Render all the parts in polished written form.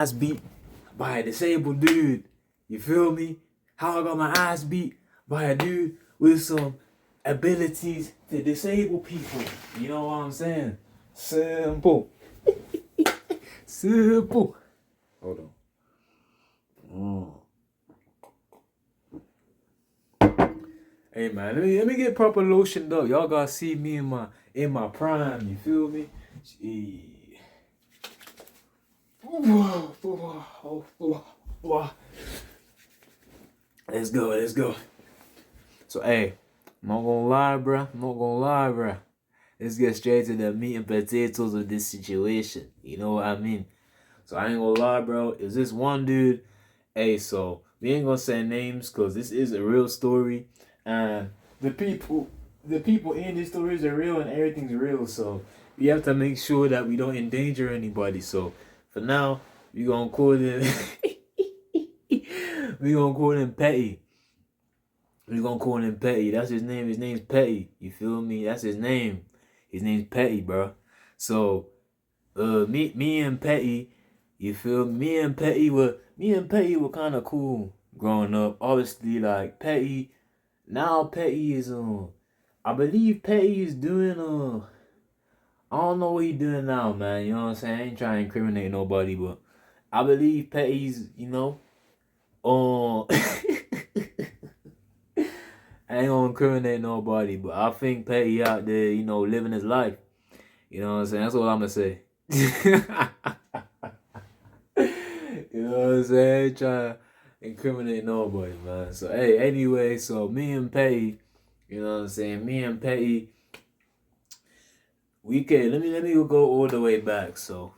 ass beat by a disabled dude. You feel me? How I got my ass beat by a dude with some abilities to disable people. You know what I'm saying? Simple. Simple. Hold on. Hey man, let me get proper lotioned up. Y'all gotta see me in my prime. You feel me? Gee. Let's go, let's go. So, hey, I'm not gonna lie, bruh. Let's get straight to the meat and potatoes of this situation. You know what I mean? So, I ain't gonna lie, bro. Is this one dude? Hey, so, we ain't gonna say names because this is a real story. And the people in these stories are real and everything's real. So, we have to make sure that we don't endanger anybody. So, for now, we gonna call him we gonna call him Petty. We gonna call him Petty. That's his name. His name's Petty. You feel me? That's his name. His name's Petty, bro. So, me and Petty, you feel me? Me and Petty were kind of cool growing up. Obviously, like Petty. Now Petty is I believe Petty is doing I don't know what he doing now, man. You know what I'm saying? I ain't trying to incriminate nobody, but I believe Petty's, I ain't gonna incriminate nobody, but I think Petty out there, living his life. You know what I'm saying? That's all I'm gonna say. You know what I'm saying? I ain't trying to incriminate nobody, man. So, hey, anyway, so me and Petty, you know what I'm saying? Me and Petty, let me go all the way back. So,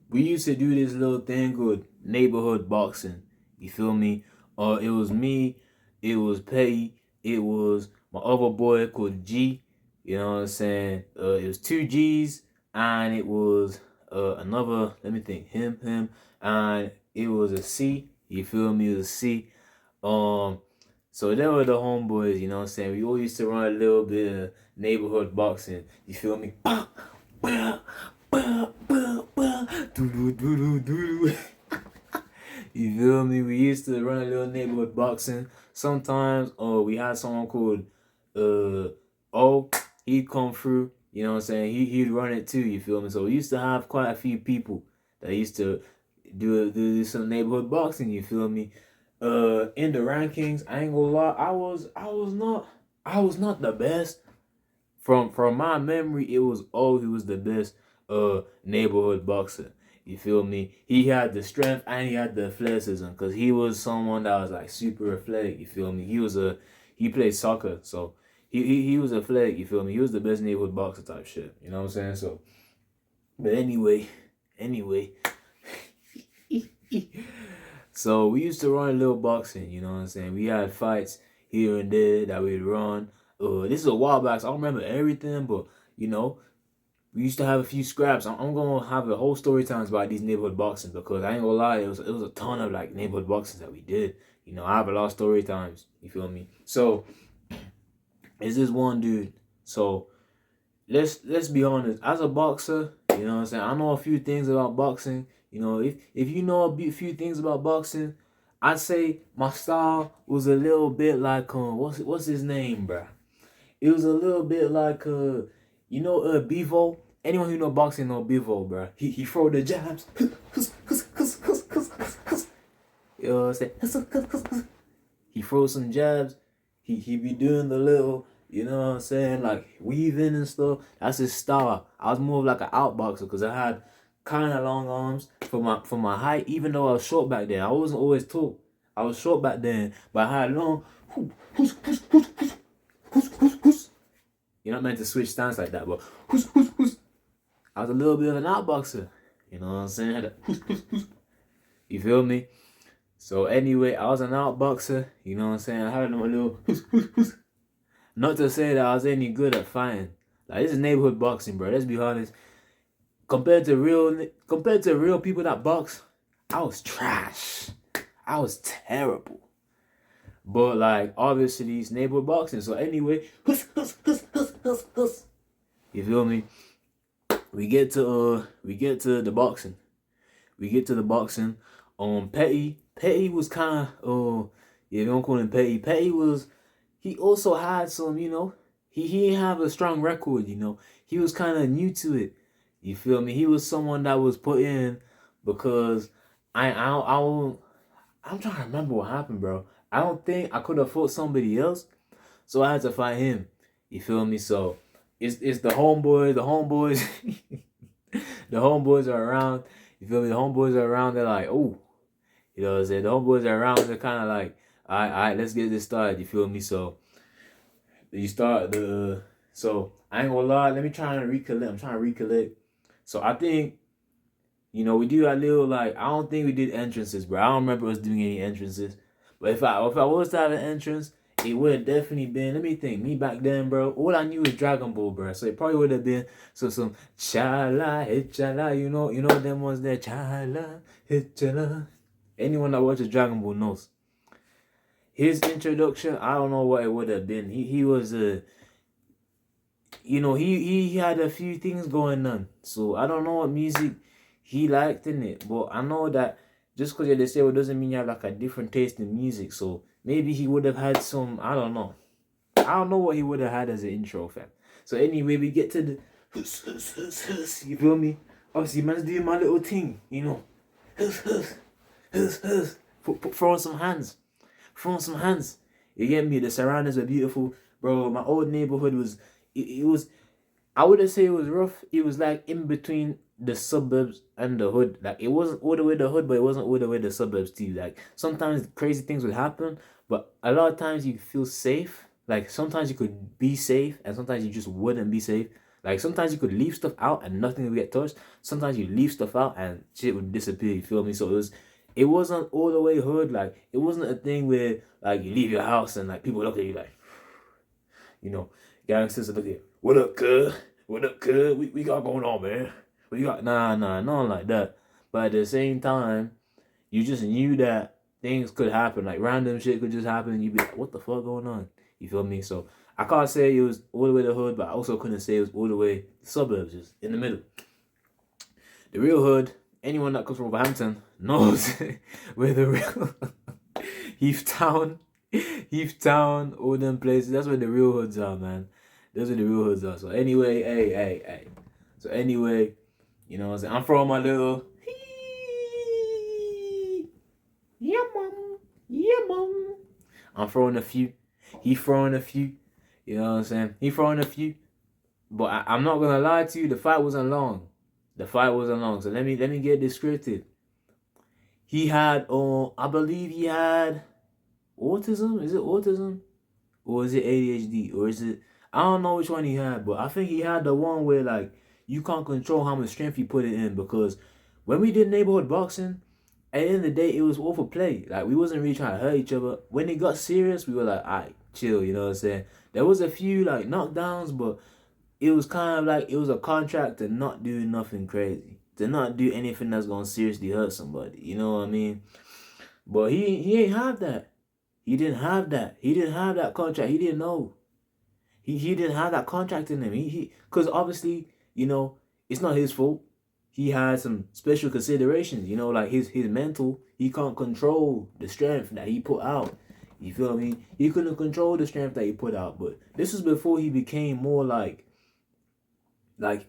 we used to do this little thing called neighborhood boxing. You feel me? It was me, it was Petty, it was my other boy called G. You know what I'm saying? It was two G's, and it was another, let me think, him, and it was a C. You feel me? It was a C. So they were the homeboys, you know what I'm saying? We all used to run a little bit of neighborhood boxing. You feel me? You feel me? We used to run a little neighborhood boxing. Sometimes we had someone called he'd come through, you know what I'm saying? He'd run it too, you feel me? So we used to have quite a few people that used to do some neighborhood boxing, you feel me? In the rankings, I ain't gonna lie, I was not the best. From my memory, it was he was the best neighborhood boxer. You feel me? He had the strength and he had the athleticism because he was someone that was like super athletic. You feel me? He played soccer, so he was athletic. You feel me? He was the best neighborhood boxer type shit. You know what I'm saying? So, but anyway. So we used to run a little boxing. You know what I'm saying? We had fights here and there that we'd run. This is a while back, so I don't remember everything, but we used to have a few scraps. I'm gonna have a whole story times about these neighborhood boxing because I ain't gonna lie, it was a ton of like neighborhood boxing that we did. I have a lot of story times. You feel me? So is this one dude? So let's be honest. As a boxer, you know what I'm saying? I know a few things about boxing. If you know a few things about boxing, I'd say my style was a little bit like what's his name, bruh? It was a little bit like Bevo. Anyone who know boxing know Bevo, bro. He throw the jabs. You know what I'm saying? He throw some jabs. He be doing the little, you know what I'm saying, like weaving and stuff. That's his style. I was more of like an outboxer because I had kind of long arms for my height. Even though I was short back then, I wasn't always tall. I was short back then, but I had long. You're not meant to switch stance like that, but I was a little bit of an outboxer. You know what I'm saying? You feel me? So anyway, I was an outboxer. You know what I'm saying? I had a little. Not to say that I was any good at fighting. Like, this is neighborhood boxing, bro. Let's be honest. Compared to real people that box, I was trash. I was terrible. But like, obviously, it's neighborhood boxing. So anyway, you feel me? We get to the boxing. We get to the boxing. Petty was kind of yeah, we don't call him Petty. Petty was he also had some, he didn't have a strong record, He was kind of new to it. You feel me? He was someone that was put in because I'm trying to remember what happened, bro. I don't think I could have fought somebody else, so I had to fight him. You feel me? So it's the homeboys, the homeboys are around. You feel me? The homeboys are around. They're like, oh, you know what I'm saying? The homeboys are around. They're kind of like, all right, let's get this started. You feel me? So you start the. So I ain't gonna lie. Let me try and recollect. I'm trying to recollect. So I think, we do a little like I don't think we did entrances, bro. I don't remember us doing any entrances. But if I was to have an entrance, it would have definitely been. Let me think. Me back then, bro. All I knew was Dragon Ball, bro. So it probably would have been some chala hichala. You know them ones there. Chala hichala. Anyone that watches Dragon Ball knows. His introduction, I don't know what it would have been. He was he had a few things going on. So I don't know what music he liked in it, but I know that just because you're disabled doesn't mean you have like a different taste in music. So maybe he would have had some. I don't know. I don't know what he would have had as an intro, fam. So anyway, we get to the you feel me? Obviously, man's doing my little thing, throwing some hands. Throwing some hands. You get me? The surroundings were beautiful. Bro, my old neighborhood was it was I wouldn't say it was rough. It was like in between the suburbs and the hood. Like it wasn't all the way the hood, but it wasn't all the way the suburbs too. Like sometimes crazy things would happen, but a lot of times you feel safe. Like sometimes you could be safe and sometimes you just wouldn't be safe. Like sometimes you could leave stuff out and nothing would get touched. Sometimes you leave stuff out and shit would disappear, you feel me? So it wasn't all the way hood. Like it wasn't a thing where like you leave your house and like people look at you like, gangsters look at you. What up, cuz? What up, cuz? We got going on, man. We got nothing like that. But at the same time, you just knew that things could happen. Like random shit could just happen and you'd be like, what the fuck going on? You feel me? So I can't say it was all the way the hood, but I also couldn't say it was all the way the suburbs, just in the middle. The real hood, anyone that comes from Wolverhampton knows where the real Heath Town, all them places. That's where the real hoods are, man. Those are the real hoods are. So anyway, hey. So anyway, you know what I'm saying? I'm from my little yeah, mom. Yeah, mom. I'm throwing a few. He throwing a few. You know what I'm saying? He throwing a few. But I'm not gonna lie to you, the fight wasn't long. So let me get this scripted. He had I believe he had autism. Is it autism? Or is it ADHD? Or is it I don't know which one he had, but I think he had the one where like you can't control how much strength you put it in, because when we did neighborhood boxing, at the end of the day, it was all for play. Like we wasn't really trying to hurt each other. When it got serious, we were like, alright, chill, you know what I'm saying? There was a few like knockdowns, but it was kind of like it was a contract to not do nothing crazy. To not do anything that's gonna seriously hurt somebody. You know what I mean? But he ain't have that. He didn't have that. He didn't have that contract. He didn't know. He didn't have that contract in him. Because obviously, it's not his fault. He had some special considerations, like his mental. He can't control the strength that he put out. You feel me? He couldn't control the strength that he put out. But this was before he became more like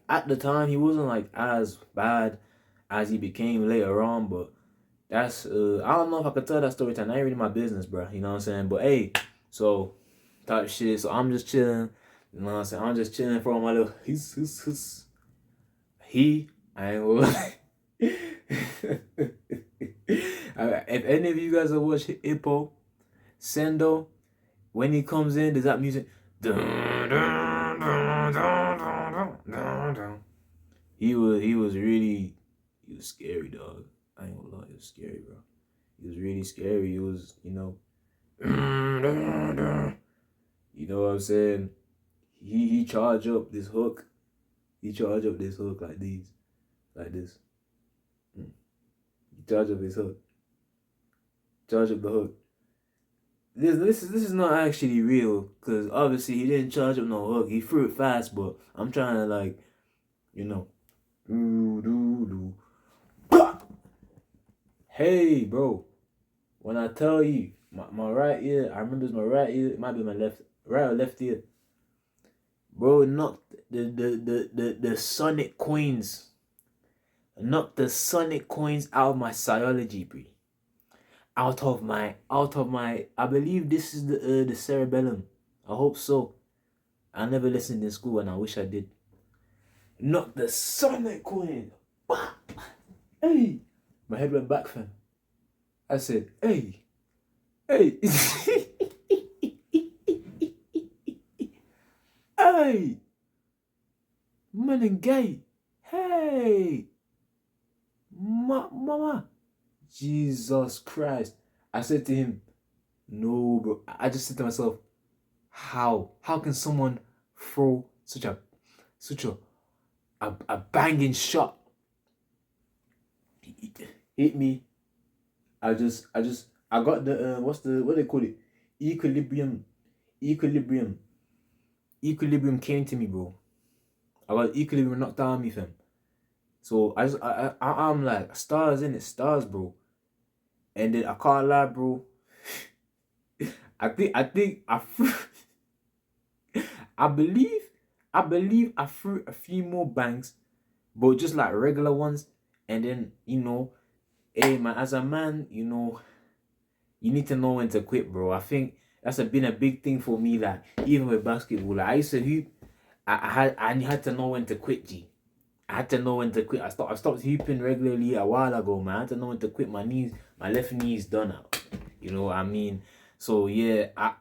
at the time, he wasn't like as bad as he became later on. But that's, I don't know if I could tell that story time. That ain't really my business, bro. You know what I'm saying? But hey, so type shit. So I'm just chilling. You know what I'm saying? I'm just chilling for my little. I ain't gonna lie. If any of you guys have watched Hippo, Sendo, when he comes in, does that music? He was scary, dog. I ain't gonna lie, he was scary, bro. He was really scary. He was, you know what I'm saying? He charge up this hook. He charge up this hook like this. He charge up his hook. Charge up the hook. This is not actually real, because obviously he didn't charge up no hook. He threw it fast, but I'm trying to Hey, bro. When I tell you, my right ear, I remember it's my right ear. It might be my right or left ear. Bro, knocked the Sonic coins. Knocked the Sonic coins out of my psychology, bro. Out of my. I believe this is the cerebellum. I hope so. I never listened in school, and I wish I did. Knocked the Sonic coin. Bah! Hey, my head went back, fam. I said, hey, hey, hey, man and gay. Hey, mama. Jesus Christ. I said to him, no, bro. I just said to myself, how? How can someone throw such a banging shot? Hit me. I got the what they call it? Equilibrium. Equilibrium. Equilibrium came to me, bro. I got equilibrium knocked down on me, fam. So I'm like, stars in it, stars, bro. And then I can't lie, bro. I believe I threw a few more bangs, but just like regular ones. And then, hey man, as a man, you need to know when to quit, bro. I think been a big thing for me, like even with basketball. Like I used to hoop, I had to know when to quit, G. I had to know when to quit. I stopped hooping regularly a while ago, man. I had to know when to quit. My left knee is done out. You know what I mean? So yeah, I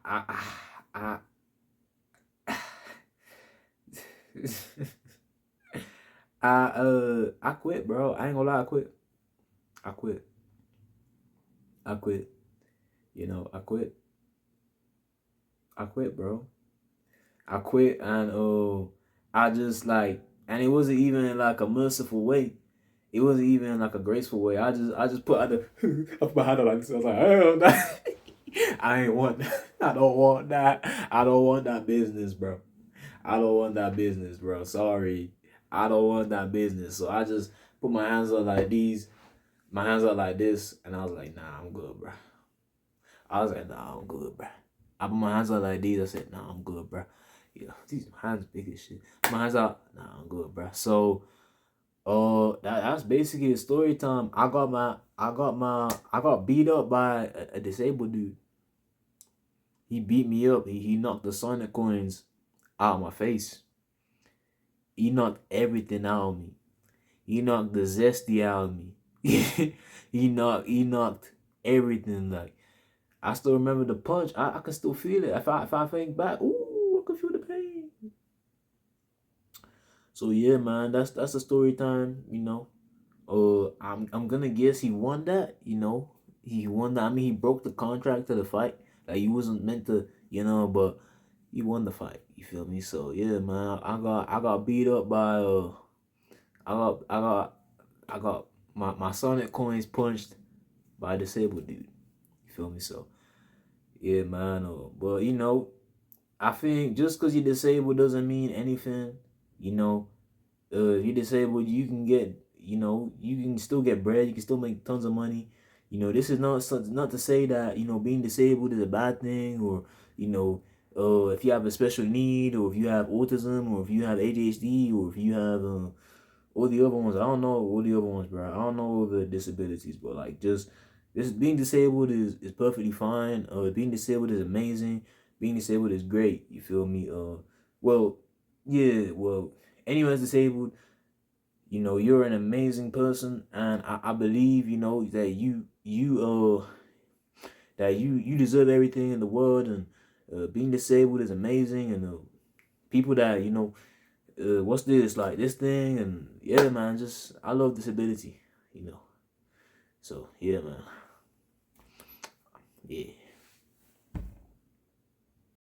I quit, bro. I ain't gonna lie, I quit. I quit. I quit. I quit. I quit, bro. I quit, and I just like, and it wasn't even like a merciful way. It wasn't even like a graceful way. I just put out the I put my hand like this. I was like, hell no. I ain't want that. I don't want that. I don't want that business, bro. I don't want that business, bro. Sorry. I don't want that business. So I just put my hands up like these, my hands up like this, and I was like, nah, I'm good, bro. I was like, nah, I'm good, bro. I put my hands up like these. I said, nah, I'm good, bro. These hands big as shit. My hands out, nah, I'm good, bro. So, that's basically the story time. I got beat up by a disabled dude. He beat me up. He knocked the Sonic coins out of my face. He knocked everything out of me. He knocked the zesty out of me. he knocked everything. Like, I still remember the punch. I can still feel it. If I think back, ooh, I can feel the pain. So yeah, man, that's a story time. I'm gonna guess he won that. He won that. I mean, he broke the contract to the fight. Like, he wasn't meant to. But he won the fight. You feel me? So yeah, man, I got beat up by I got my Sonic coins punched by a disabled dude. You feel me? So yeah, man. But I think just because you're disabled doesn't mean anything. If you're disabled, you can get, you can still get bread. You can still make tons of money. This is not to say that being disabled is a bad thing, or if you have a special need, or if you have autism, or if you have ADHD, or if you have all the other ones. I don't know all the other ones, bro. I don't know all the disabilities, but like, just this being disabled is perfectly fine. Being disabled is amazing. Being disabled is great. You feel me? Well, yeah. Well, anyone's disabled, you're an amazing person, and I believe that you deserve everything in the world, and being disabled is amazing, and people that what's this, like this thing, and yeah, man, just I love disability, so yeah, man, yeah.